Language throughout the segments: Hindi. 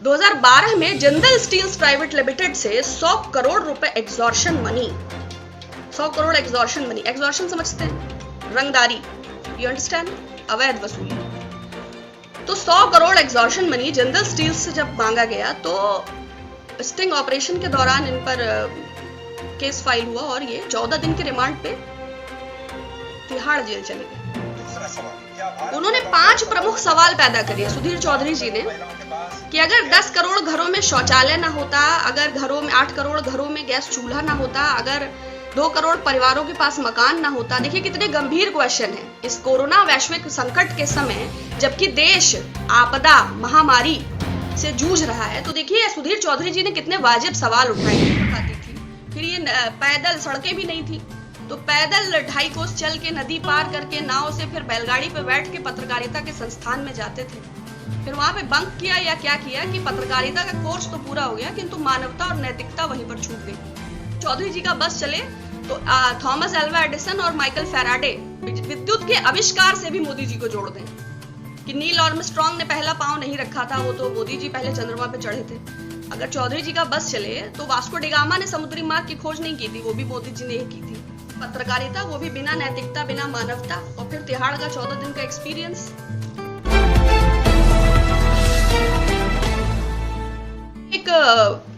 2012 में जिंदल स्टील्स प्राइवेट लिमिटेड से 100 करोड़ रुपए extortion money, 100 crore extortion money, extortion समझते हैं, रंगदारी, यू अंडरस्टैंड, अवैध वसूली। तो 100 crore extortion money Jindal steels से जब मांगा गया तो स्टिंग ऑपरेशन के दौरान इन पर केस फाइल हुआ और ये 14 दिन के रिमांड पे तिहाड़ जेल चले गए। उन्होंने 5 प्रमुख सवाल पैदा करे सुधीर चौधरी जी ने कि अगर 10 करोड़ घरों में शौचालय ना होता, अगर घरों में 8 करोड़ घरों में गैस चूल्हा ना होता, अगर 2 करोड़ परिवारों के पास मकान ना होता। देखिए कितने गंभीर क्वेश्चन है इस कोरोना वैश्विक संकट के समय, जबकि देश आपदा महामारी से जूझ रहा है। तो देखिए सुधीर चौधरी जी ने कितने वाजिब सवाल उठाए थी। फिर ये पैदल, सड़कें भी नहीं थी तो पैदल 2.5 कोस चल के नदी पार करके नाव से फिर बैलगाड़ी पे बैठ के पत्रकारिता के संस्थान में जाते थे। फिर वहां पे बंक किया या क्या किया कि पत्रकारिता का कोर्स तो पूरा हो गया किंतु मानवता और नैतिकता वहीं पर छूट गई। चौधरी जी का बस चले तो थॉमस एल्वा एडिसन और माइकल फैराडे विद्युत के आविष्कार से भी मोदी जी को जोड़ दें कि नील आर्मस्ट्रांग ने पहला पांव नहीं रखा था, वो तो मोदी जी पहले चंद्रमा पे चढ़े थे। अगर चौधरी जी का बस चले तो वास्को डिगामा ने समुद्री मार्ग की खोज नहीं की थी, वो भी मोदी जी ने ही की थी। पत्रकारिता वो भी बिना नैतिकता, बिना मानवता, और फिर तिहाड़ का 14 दिन का एक्सपीरियंस। एक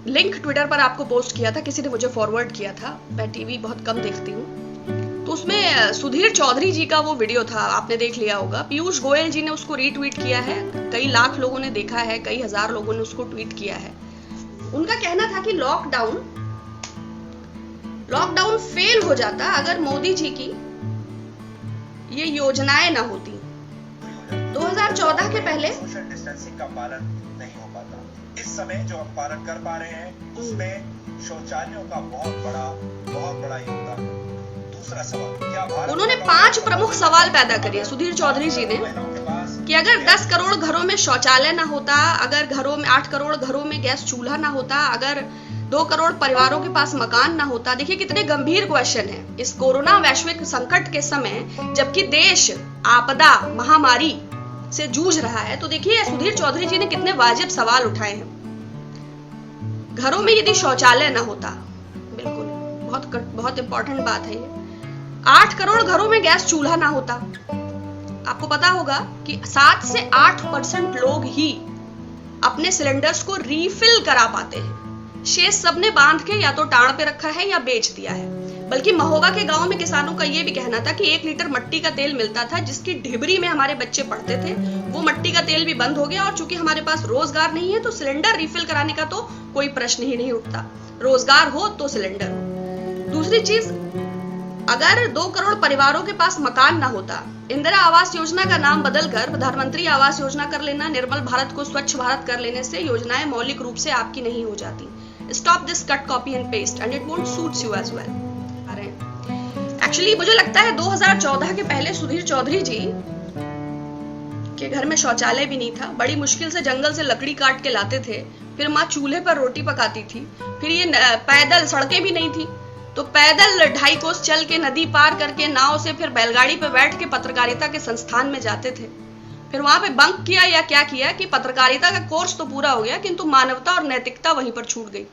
लिंक ट्विटर पर आपको पोस्ट किया था, किसी ने मुझे फॉरवर्ड किया था, मैं टीवी बहुत कम देखती हूँ, तो उसमें सुधीर चौधरी जी का वो वीडियो था, आपने देख लिया होगा। पीयूष गोयल जी ने उसको रीट्वीट किया है, कई लाख लोगों ने देखा है, कई हजार लोगों ने उसको ट्वीट किया है। उनका कहना था कि लॉकडाउन फेल हो जाता अगर मोदी जी की ये योजनाएं ना होती। 2014 के पहले सोशल डिस्टेंसिंग का पालन नहीं हो पाता। इस समय जो हम पालन कर पा रहे हैं उसमें शौचालयों का बहुत बड़ा योगदान है। दूसरा सवाल, क्या भारत, उन्होंने 5 प्रमुख सवाल पैदा करे सुधीर चौधरी जी ने कि अगर 10 करोड़ घरों में शौचालय ना होता, अगर घरों में 8 करोड़ घरों में गैस चूल्हा ना होता, अगर 2 करोड़ परिवारों के पास मकान ना होता। देखिए कितने गंभीर क्वेश्चन है इस कोरोना वैश्विक संकट के समय, जबकि देश आपदा महामारी से जूझ रहा है। तो देखिए सुधीर चौधरी जी ने कितने वाजिब सवाल उठाए हैं। घरों में यदि शौचालय ना होता, बिल्कुल बहुत इंपॉर्टेंट बात है ये। 8 करोड़ घरों में गैस चूल्हा ना होता। आपको पता होगा कि 7 से 8% लोग ही अपने सिलेंडर्स को रीफिल करा पाते हैं। शेष सबने बांध के या तो टाड़ पे रखा है या बेच दिया है। बल्कि महोबा के गांव में किसानों का ये भी कहना था कि 1 लीटर मट्टी का तेल मिलता था जिसकी ढिबरी में हमारे बच्चे पढ़ते थे, वो मट्टी का तेल भी बंद हो गया। और चूंकि हमारे पास रोजगार नहीं है तो सिलेंडर रिफिल कराने का तो कोई प्रश्न ही नहीं उठता। रोजगार हो तो सिलेंडर हो। दूसरी चीज, अगर 2 करोड़ परिवारों के पास मकान ना होता, इंदिरा आवास योजना का नाम बदलकर प्रधानमंत्री आवास योजना कर लेना, निर्मल भारत को स्वच्छ भारत कर लेने से योजनाएं मौलिक रूप से आपकी नहीं हो जाती। Stop this cut, copy and paste and it won't suits you as well. Actually मुझे लगता है 2014 के पहले सुधीर चौधरी जी के घर में शौचालय भी नहीं था। बड़ी मुश्किल से जंगल से लकड़ी काट के लाते थे, फिर माँ चूल्हे पर रोटी पकाती थी। फिर ये पैदल, सड़कें भी नहीं थी तो पैदल 2.5 कोस चल के नदी पार करके नाव से फिर बैलगाड़ी पे बैठ के पत्रकारिता के संस्थान में जाते थे। फिर वहां पे बंक किया या क्या किया कि पत्रकारिता का कोर्स तो पूरा हो गया किंतु मानवता और नैतिकता वहीं पर छूट गई।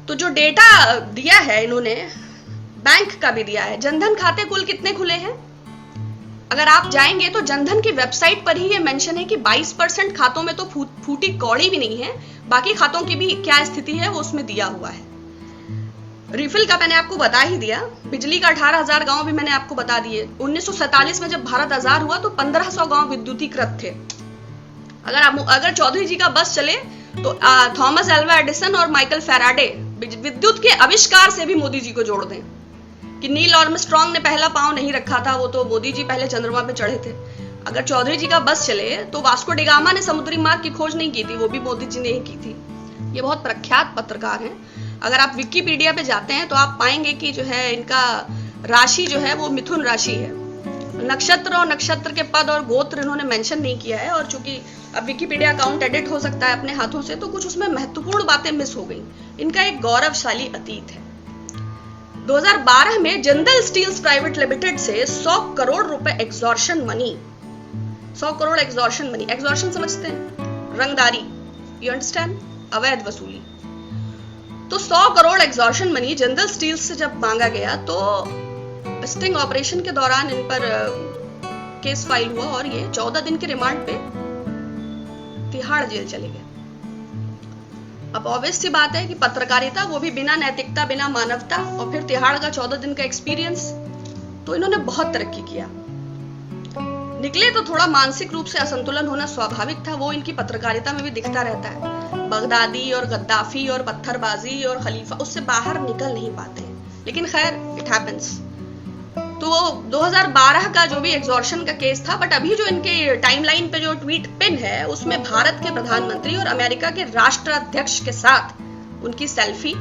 तो जो डेटा दिया है इन्होंने, बैंक का भी दिया है। जनधन खाते कुल कितने खुले हैं? अगर आप जाएंगे तो जनधन की वेबसाइट पर ही ये मेंशन है कि 22% खातों में तो फूटी कौड़ी भी नहीं है, बाकी खातों की भी क्या स्थिति है वो उसमें दिया हुआ है। रिफिल का मैंने आपको बता ही दिया। बिजली का 18,000 गांव भी मैंने आपको बता दिए। 1947 में जब भारत आजाद हुआ तो 1500 गांव विद्युतीकृत थे। अगर चौधरी जी का बस चले तो थॉमस एल्वा एडिसन और माइकल फैराडे विद्युत के आविष्कार से भी मोदी जी को जोड़ दें कि नील आर्मस्ट्रांग ने पहला पांव नहीं रखा था, वो तो मोदी जी पहले चंद्रमा पे चढ़े थे। अगर चौधरी जी का बस चले तो वास्को डिगामा ने समुद्री मार्ग की खोज नहीं की थी, वो भी मोदी जी ने ही की थी। ये बहुत प्रख्यात पत्रकार हैं। अगर आप विकिपीडिया पे जाते हैं तो आप पाएंगे कि जो है इनका राशि जो है वो मिथुन राशि है। नक्षत्र और नक्षत्र के पद और गोत्र इन्होंने मेंशन नहीं किया है, और चूंकि अब विकिपीडिया अकाउंट एडिट हो सकता है अपने हाथों से तो कुछ उसमें महत्वपूर्ण बातें मिस हो गई। इनका एक गौरवशाली अतीत है। 2012 में जिंदल स्टील्स प्राइवेट लिमिटेड से 100 करोड़ रुपए extortion money, 100 crore extortion money, extortion समझते हैं, रंगदारी, यू अंडरस्टैंड, अवैध वसूली। तो 100 crore extortion money Jindal steel से जब मांगा गया तो स्टिंग ऑपरेशन के दौरान इन पर केस फाइल हुआ और ये 14 दिन के रिमांड पे तिहाड़ जेल चले गए। अब ऑब्वियस सी बात है कि पत्रकारिता, वो भी बिना नैतिकता, बिना मानवता, और फिर तिहाड़ का 14 दिन का एक्सपीरियंस, तो इन्होंने बहुत तरक्की किया। निकले तो थोड़ा मानसिक रूप से असंतुलन होना स्वाभाविक था, वो इनकी पत्रकारिता में भी दिखता रहता है। बगदादी और गद्दाफी और पत्थरबाजी और खलीफा, उससे बाहर निकल नहीं पाते, लेकिन खैर इट हैपेंस। तो 2012 का जो भी एग्जॉर्शन का केस था, बट अभी जो इनके टाइमलाइन पे जो ट्वीट पिन है उसमें भारत के प्रधानमंत्री और अमेरिका के राष्ट्राध्यक्ष के साथ उनकी सेल्फी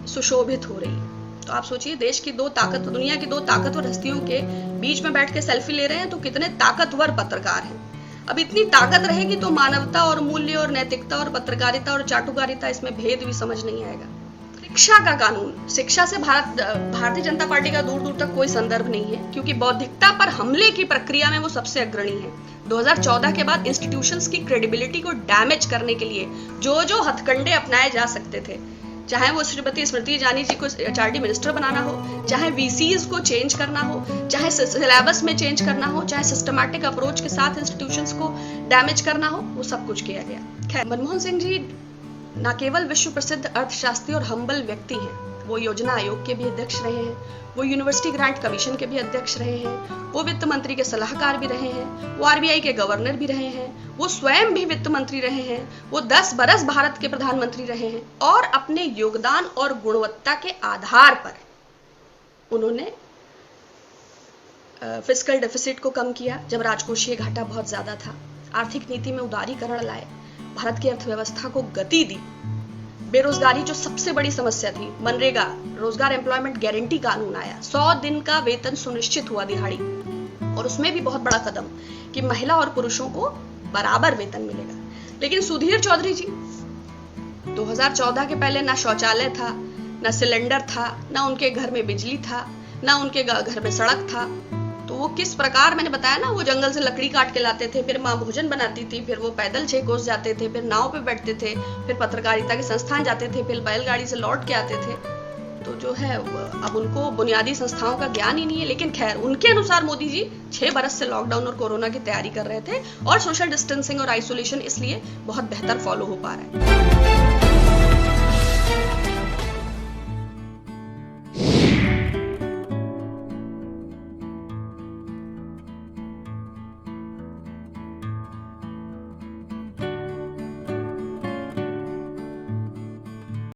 सुशोभित हो रही है। तो आप सोचिए, देश की दुनिया की दो ताकतवर हस्तियों के बीच में बैठ के सेल्फी ले रहे हैं, तो कितने ताकतवर पत्रकार हैं। अब इतनी ताकत रहेगी तो मानवता और मूल्य और नैतिकता और पत्रकारिता और चाटुकारिता, इसमें भेद भी समझ नहीं आएगा। शिक्षा का कानून, शिक्षा से भारतीय जनता पार्टी का दूर दूर तक कोई संदर्भ नहीं है, क्योंकि बौद्धिकता पर हमले की प्रक्रिया में वो सबसे अग्रणी है। 2014 के बाद इंस्टीट्यूशंस की क्रेडिबिलिटी को डैमेज करने के लिए जो जो हथकंडे अपनाए जा सकते थे, चाहे वो श्रीमती स्मृति ईरानी जी को एचआरडी मिनिस्टर बनाना हो, चाहे वीसीज को चेंज करना हो, चाहे सिलेबस में चेंज करना हो, चाहे सिस्टमैटिक अप्रोच के साथ इंस्टीट्यूशंस को डैमेज करना हो, वो सब कुछ किया गया। खैर, मनमोहन सिंह जी न केवल विश्व प्रसिद्ध अर्थशास्त्री और हम्बल व्यक्ति हैं, वो योजना आयोग के भी अध्यक्ष रहे हैं, वो यूनिवर्सिटी ग्रांट कमीशन के भी अध्यक्ष रहे हैं, वो वित्त मंत्री के सलाहकार भी रहे हैं, वो आरबीआई के गवर्नर भी रहे हैं, वो स्वयं भी वित्त मंत्री रहे हैं, वो 10 बरस भारत के प्रधानमंत्री रहे हैं, और अपने योगदान और गुणवत्ता के आधार पर उन्होंने फिस्कल डेफिसिट को कम किया जब राजकोषीय घाटा बहुत ज्यादा था, आर्थिक नीति में उदारीकरण लाए, भारत की अर्थव्यवस्था को गति दी, बेरोजगारी जो सबसे बड़ी समस्या थी, मनरेगा रोजगार एम्प्लॉयमेंट गारंटी कानून आया, 100 दिन का वेतन सुनिश्चित हुआ दिहाड़ी, और उसमें भी बहुत बड़ा कदम कि महिला और पुरुषों को बराबर वेतन मिलेगा। लेकिन सुधीर चौधरी जी, 2014 के पहले ना शौचालय था, ना सिलेंडर था, ना उनके घर में बिजली था, ना उनके घर में सड़क था। तो वो किस प्रकार, मैंने बताया ना, वो जंगल से लकड़ी काट के लाते थे, फिर माँ भोजन बनाती थी, फिर वो पैदल 6 कोस जाते थे, फिर नाव पे बैठते थे, फिर पत्रकारिता के संस्थान जाते थे, फिर बैलगाड़ी से लौट के आते थे। तो जो है, अब उनको बुनियादी संस्थाओं का ज्ञान ही नहीं है। लेकिन खैर, उनके अनुसार मोदी जी 6 बरस से लॉकडाउन और कोरोना की तैयारी कर रहे थे, और सोशल डिस्टेंसिंग और आइसोलेशन इसलिए बहुत बेहतर फॉलो हो पा रहा है।